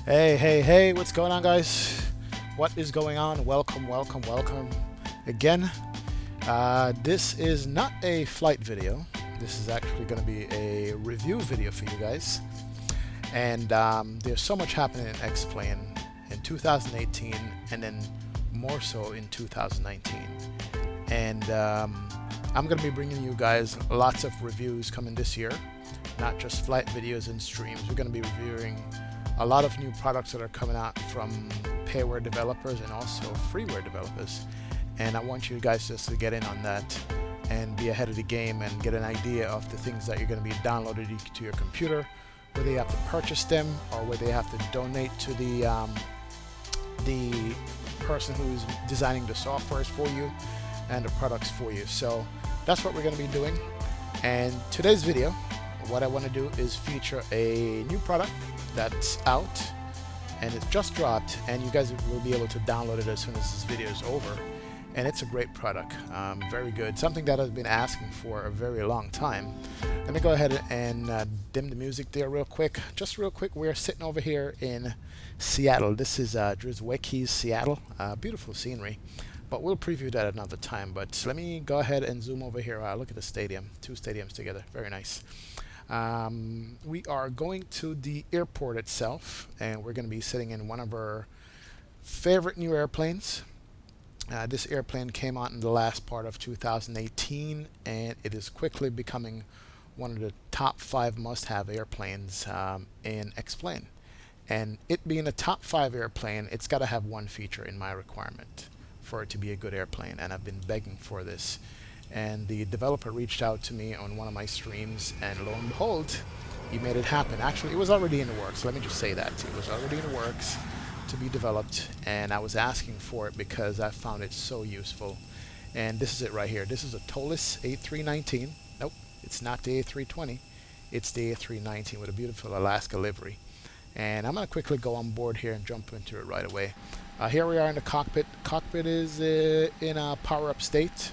Hey, what's going on, guys? What is going on? Welcome again. This is not a flight video. This is actually going to be a review video for you guys. And there's so much happening in X-Plane in 2018 and then more so in 2019. And I'm going to be bringing you guys lots of reviews coming this year, not just flight videos and streams. We're going to be reviewing a lot of new products that are coming out from payware developers and also freeware developers, and I want you guys just to get in on that and be ahead of the game and get an idea of the things that you're going to be downloaded to your computer, whether you have to purchase them or whether you have to donate to the person who's designing the softwares for you and the products for you. So that's what we're going to be doing. And today's video, what I want to do is feature a new product that's out and it's just dropped, and you guys will be able to download it as soon as this video is over. And it's a great product, very good, something that I've been asking for a very long time. Let me go ahead and dim the music there real quick. Just real quick, we're sitting over here in Seattle. This is Drizwecki's Seattle. Beautiful scenery, but we'll preview that another time. But let me go ahead and zoom over here. Look at the stadium, two stadiums together, very nice. We are going to the airport itself, and we're going to be sitting in one of our favorite new airplanes. This airplane came out in the last part of 2018, and it is quickly becoming one of the top 5 must-have airplanes in X-Plane. And it being a top 5 airplane, it's got to have one feature in my requirement for it to be a good airplane, and I've been begging for this. And the developer reached out to me on one of my streams, and lo and behold, he made it happen. Actually, it was already in the works. Let me just say that. It was already in the works to be developed, and I was asking for it because I found it so useful. And this is it right here. This is a Toliss A319. Nope, it's not the A320. It's the A319 with a beautiful Alaska livery. And I'm going to quickly go on board here and jump into it right away. Here we are in the cockpit. The cockpit is in a power-up state.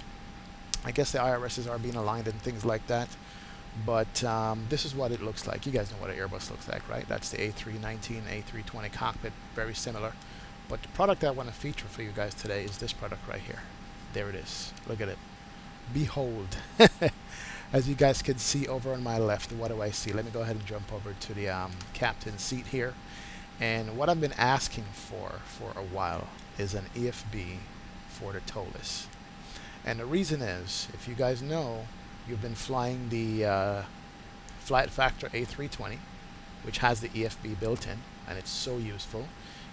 I guess the IRSs are being aligned and things like that, but this is what it looks like. You guys know what an Airbus looks like, right? That's the A319, A320 cockpit, very similar. But the product I want to feature for you guys today is this product right here. There it is. Look at it. Behold. As you guys can see over on my left, what do I see? Let me go ahead and jump over to the captain's seat here. And what I've been asking for a while is an EFB for the Toliss. And the reason is, if you guys know, you've been flying the Flight Factor A320, which has the EFB built in, and it's so useful.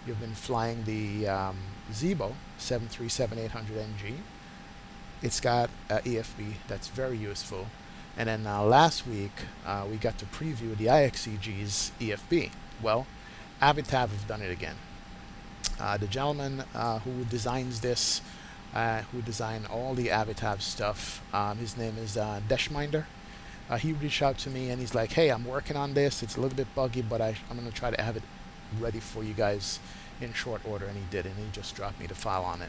You've been flying the Zibo 737-800NG. It's got an EFB that's very useful. And then last week, we got to preview the IXCG's EFB. Well, AVITAB has done it again. The gentleman who designs this, who designed all the AVITAB stuff. His name is Deshminder. He reached out to me and he's like, hey, I'm working on this. It's a little bit buggy, but I'm going to try to have it ready for you guys in short order. And he did, and he just dropped me the file on it.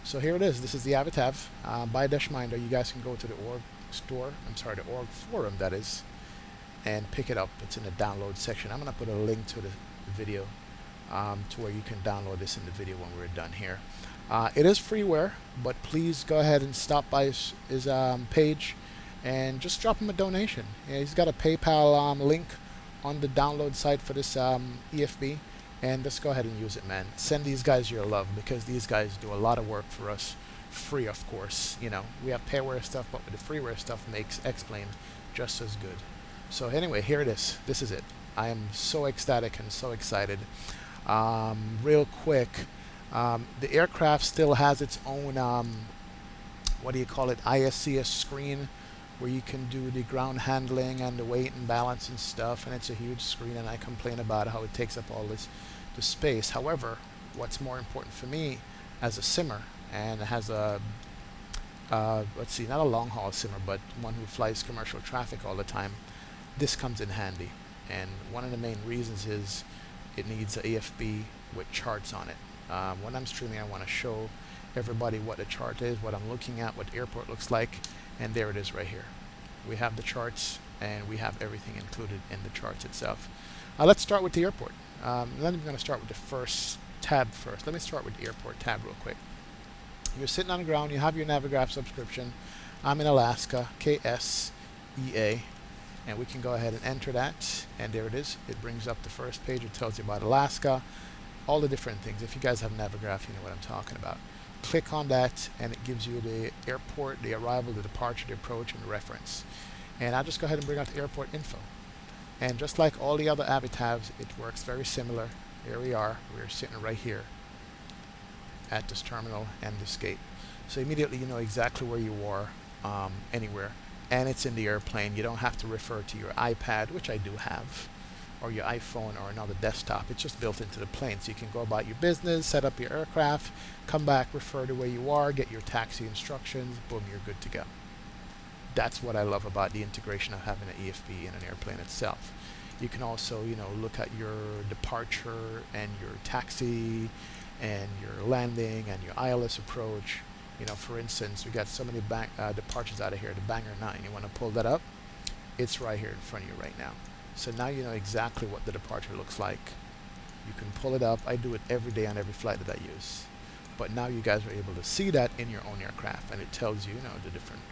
So here it is. This is the AVITAB by Deshminder. You guys can go to the org store, the org forum, that is, and pick it up. It's in the download section. I'm going to put a link to the video to where you can download this in the video when we're done here. It is freeware, but please go ahead and stop by his page and just drop him a donation. Yeah, he's got a PayPal link on the download site for this EFB, and just go ahead and use it, man. Send these guys your love, because these guys do a lot of work for us, free of course. You know, we have payware stuff, but with the freeware stuff makes X-Plane just as good. So anyway, here it is. This is it. I am so ecstatic and so excited. Real quick. The aircraft still has its own, what do you call it, ISCS screen, where you can do the ground handling and the weight and balance and stuff, and it's a huge screen, and I complain about how it takes up all the space. However, what's more important for me as a simmer, and it has a, let's see, not a long haul simmer, but one who flies commercial traffic all the time, this comes in handy. And one of the main reasons is it needs an EFB with charts on it. When I'm streaming, I want to show everybody what the chart is, what I'm looking at, what the airport looks like, and there it is right here. We have the charts, and we have everything included in the charts itself. Let's start with the airport. Then I'm going to start with the first tab first. Let me start with the airport tab real quick. You're sitting on the ground, you have your Navigraph subscription. I'm in Alaska, KSEA, and we can go ahead and enter that, and there it is. It brings up the first page. It tells you about Alaska, all the different things. If you guys have Navigraph, you know what I'm talking about. Click on that, and it gives you the airport, the arrival, the departure, the approach, and the reference. And I'll just go ahead and bring out the airport info. And just like all the other AVITABs, it works very similar. Here we are. We're sitting right here at this terminal and this gate. So immediately you know exactly where you are anywhere. And it's in the airplane. You don't have to refer to your iPad, which I do have, or your iPhone or another desktop. It's just built into the plane. So you can go about your business, set up your aircraft, come back, refer to where you are, get your taxi instructions, boom, you're good to go. That's what I love about the integration of having an EFB in an airplane itself. You can also, you know, look at your departure and your taxi and your landing and your ILS approach. You know, for instance, we got so many departures out of here. The Banger 9, you want to pull that up? It's right here in front of you right now. So now you know exactly what the departure looks like. You can pull it up. I do it every day on every flight that I use. But now you guys are able to see that in your own aircraft, and it tells you, you know, the different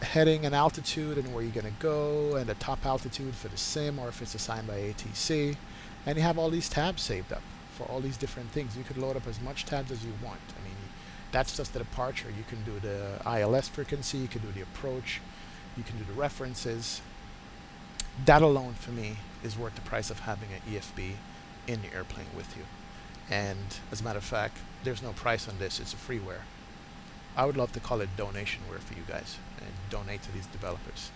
heading and altitude and where you're going to go, and the top altitude for the sim, or if it's assigned by ATC. And you have all these tabs saved up for all these different things. You could load up as much tabs as you want. I mean, that's just the departure. You can do the ILS frequency, you can do the approach, you can do the references. That alone for me is worth the price of having an EFB in the airplane with you. And as a matter of fact, there's no price on this. It's a freeware. I would love to call it donationware for you guys and donate to these developers.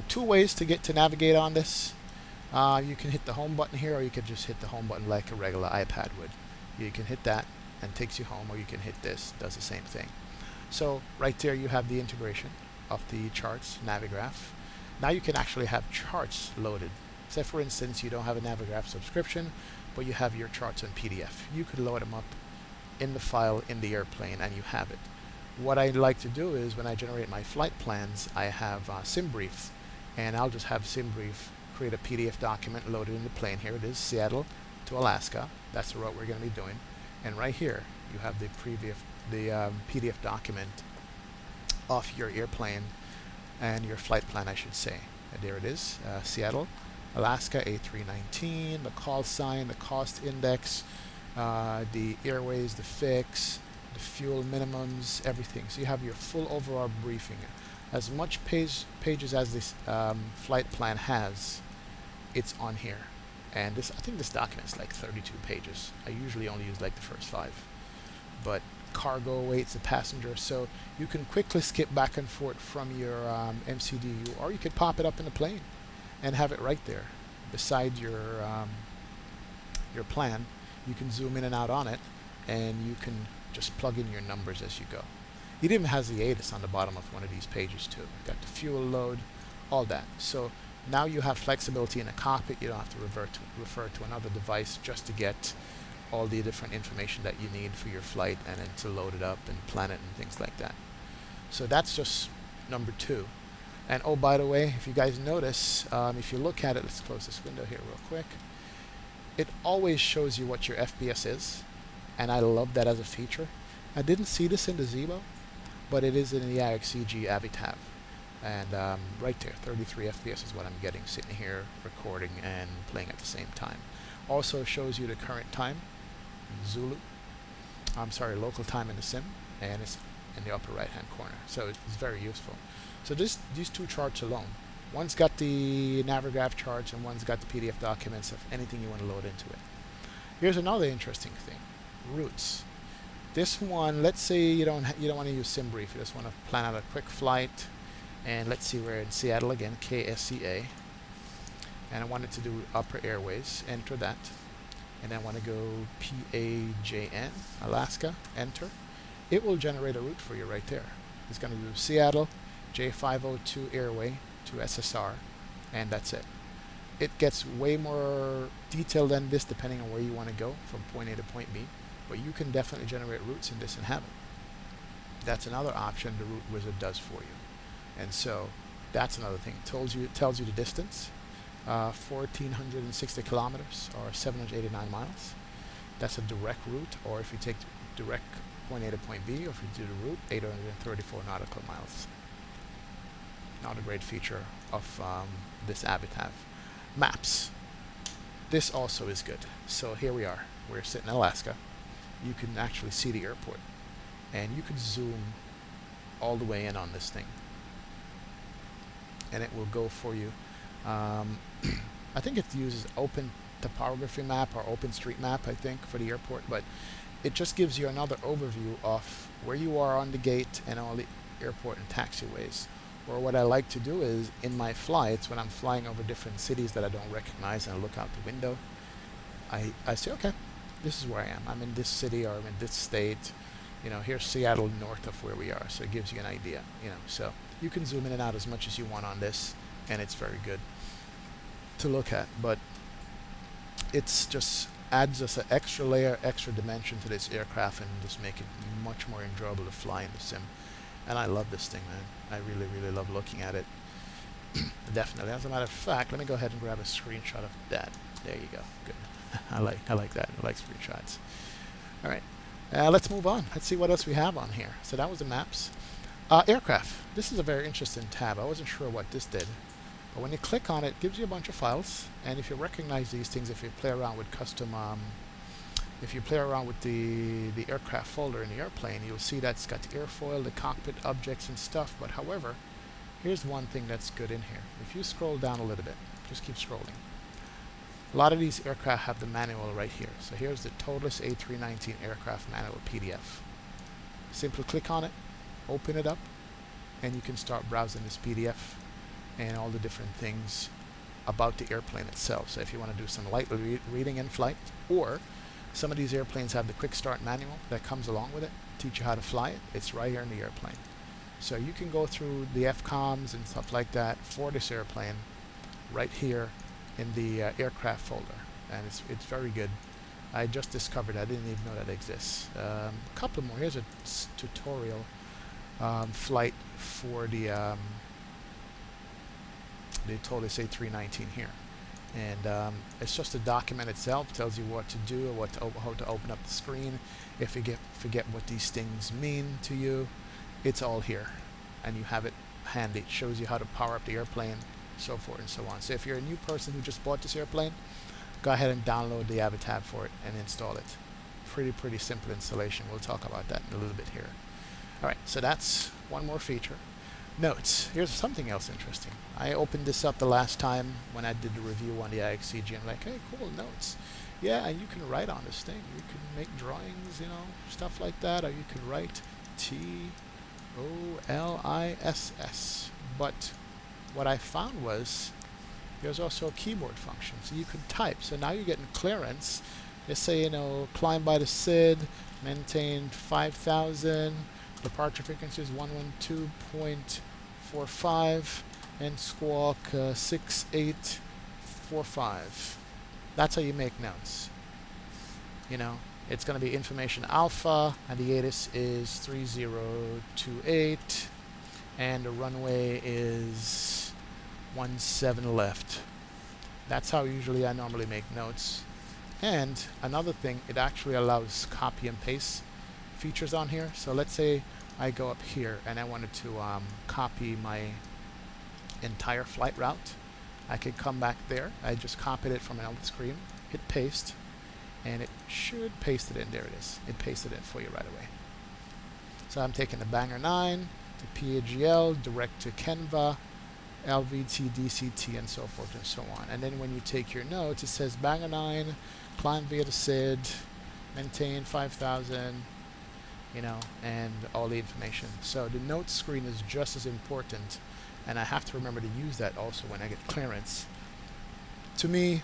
2 ways to navigate on this. You can hit the home button here, or you could just hit the home button like a regular iPad would. You can hit that and it takes you home, or you can hit this, does the same thing. So right there you have the integration of the charts, Navigraph. Now you can actually have charts loaded. Say for instance you don't have a Navigraph subscription, but you have your charts on PDF. You could load them up in the file in the airplane and you have it. What I like to do is when I generate my flight plans, I have SimBrief, and I'll just have SimBrief create a PDF document loaded in the plane. Here it is, Seattle to Alaska. That's the route we're going to be doing. And right here you have the PDF document of your airplane and your flight plan, I should say. And there it is, Seattle, Alaska, A319, the call sign, the cost index, the airways, the fix, the fuel minimums, everything. So you have your full overall briefing. As much pages as this flight plan has, it's on here. And this, I think this document is like 32 pages. I usually only use like the first 5. But cargo weights, the passenger, so you can quickly skip back and forth from your MCDU, or you could pop it up in the plane and have it right there beside your plan. You can zoom in and out on it, and you can just plug in your numbers as you go. It even has the ATIS on the bottom of one of these pages too. Got the fuel load, all that. So now you have flexibility in the cockpit. You don't have to refer to another device just to get all the different information that you need for your flight, and then to load it up and plan it and things like that. So that's just number 2. And oh, by the way, if you guys notice, if you look at it, let's close this window here real quick. It always shows you what your FPS is, and I love that as a feature. I didn't see this in the Zebo, but it is in the IXCG AVITAB. And right there, 33 FPS is what I'm getting, sitting here recording and playing at the same time. Also shows you the current time in Zulu. I'm sorry, local time in the sim, and it's in the upper right hand corner. So it's very useful. So these 2 charts alone, one's got the Navigraph charts and one's got the PDF documents of anything you want to load into it. Here's another interesting thing, routes. This one, let's say you don't want to use SimBrief, you just want to plan out a quick flight, and let's see, we're in Seattle again, KSEA, and I wanted to do upper airways, enter that, and then I want to go PAJN, Alaska, enter. It will generate a route for you right there. It's going to do Seattle, J502 airway to SSR, and that's it. It gets way more detailed than this depending on where you want to go from point A to point B, but you can definitely generate routes in this and have it. That's another option the Route Wizard does for you. And so that's another thing. It tells you the distance. 1,460 kilometers or 789 miles. That's a direct route, or if you take direct point A to point B, or if you do the route, 834 nautical miles. Not a great feature of this AVITAB. Maps. This also is good. So here we are. We're sitting in Alaska. You can actually see the airport, and you can zoom all the way in on this thing, and it will go for you. I think it uses open topography map or open street map, I think, for the airport, but it just gives you another overview of where you are on the gate and all the airport and taxiways. Or what I like to do is, in my flights, when I'm flying over different cities that I don't recognize and I look out the window, I say, okay, this is where I am. I'm in this city, or I'm in this state. You know, here's Seattle north of where we are, so it gives you an idea. You know, so you can zoom in and out as much as you want on this, and it's very good to look at. But it's just adds us an extra layer, extra dimension to this aircraft, and just make it much more enjoyable to fly in the sim. And I love this thing, man. I really, really love looking at it. Definitely. As a matter of fact, let me go ahead and grab a screenshot of that. There you go. Good. I like that. I like screenshots. All right. Let's move on. Let's see what else we have on here. So that was the maps. Aircraft. This is a very interesting tab. I wasn't sure what this did, but when you click on it, it gives you a bunch of files. And if you recognize these things, if you play around with custom, if you play around with the aircraft folder in the airplane, you'll see that's got the airfoil, the cockpit objects and stuff. But however, here's one thing that's good in here. If you scroll down a little bit, just keep scrolling. A lot of these aircraft have the manual right here. So here's the Toliss A319 aircraft manual PDF. Simply click on it, open it up, and you can start browsing this PDF and all the different things about the airplane itself. So if you want to do some light reading in flight, or some of these airplanes have the quick start manual that comes along with it, teach you how to fly it. It's right here in the airplane. So you can go through the FCOMs and stuff like that for this airplane right here in the aircraft folder, and it's very good. I just discovered, I didn't even know that exists. A couple more. Here's a tutorial flight for the Toliss A319 here, and it's just a document itself. Tells you what to do, how to open up the screen. If you forget what these things mean to you, it's all here, and you have it handy. It shows you how to power up the airplane, so forth and so on. So if you're a new person who just bought this airplane, go ahead and download the AVITAB for it and install it. Pretty simple installation. We'll talk about that in a little bit here. Alright, so that's one more feature. Notes. Here's something else interesting. I opened this up the last time when I did the review on the IXCG. I'm like, hey, cool, notes. Yeah, and you can write on this thing. You can make drawings, you know, stuff like that, or you can write T-O-L-I-S-S. But what I found was there's also a keyboard function, so you can type. So now you're getting clearance. Let's say, you know, climb by the SID, maintain 5,000, departure frequency is 112.45, and squawk 6845. That's how you make notes. You know, it's going to be information alpha, and the ATIS is 3028, and the runway is 17 left. That's how usually I normally make notes. And another thing, it actually allows copy and paste features on here. So let's say I go up here and I wanted to copy my entire flight route. I could come back there. I just copied it from another screen, hit paste, and it should paste it in. There it is. It pasted it for you right away. So I'm taking the Banger 9 to PAGL, direct to Canva, LVT, DCT, and so forth and so on. And then when you take your notes, it says Banger 9, climb via the SID, maintain 5,000, you know, and all the information. So the notes screen is just as important, and I have to remember to use that also when I get clearance. To me,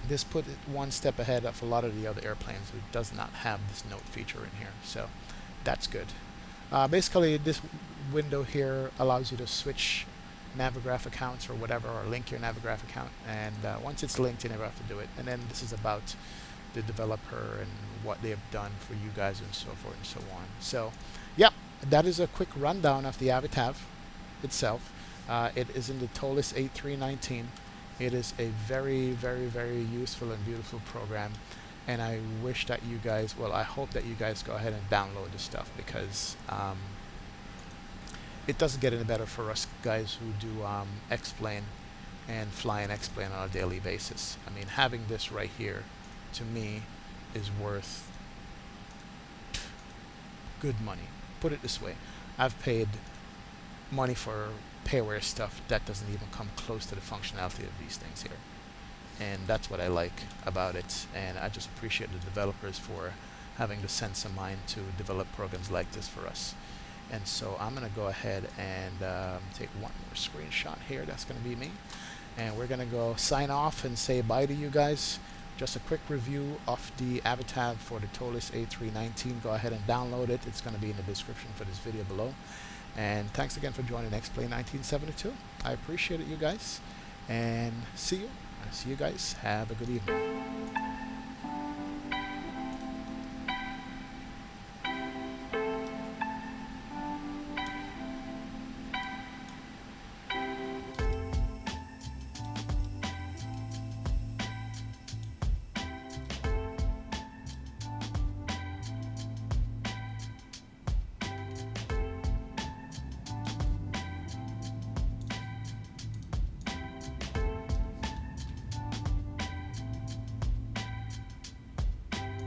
this put it one step ahead of a lot of the other airplanes who does not have this note feature in here. So that's good. Basically, this window here allows you to switch Navigraph accounts or whatever, or link your Navigraph account, and once it's linked, you never have to do it. And then this is about the developer and what they have done for you guys and so forth and so on. So yeah, that is a quick rundown of the AVITAB itself. It is in the Toliss A319, It is a very, very, very useful and beautiful program, and I wish that you guys, well, I hope that you guys go ahead and download this stuff, because it doesn't get any better for us guys who do X-plane and fly and X-plane on a daily basis. I mean, having this right here, to me, is worth good money. Put it this way, I've paid money for payware stuff that doesn't even come close to the functionality of these things here. And that's what I like about it, and I just appreciate the developers for having the sense of mind to develop programs like this for us. And so I'm going to go ahead and take one more screenshot here. That's going to be me. And we're going to go sign off and say bye to you guys. Just a quick review of the AVITAB for the Toliss A319. Go ahead and download it. It's going to be in the description for this video below. And thanks again for joining X-Plane 1972. I appreciate it, you guys. And see you. See you guys. Have a good evening.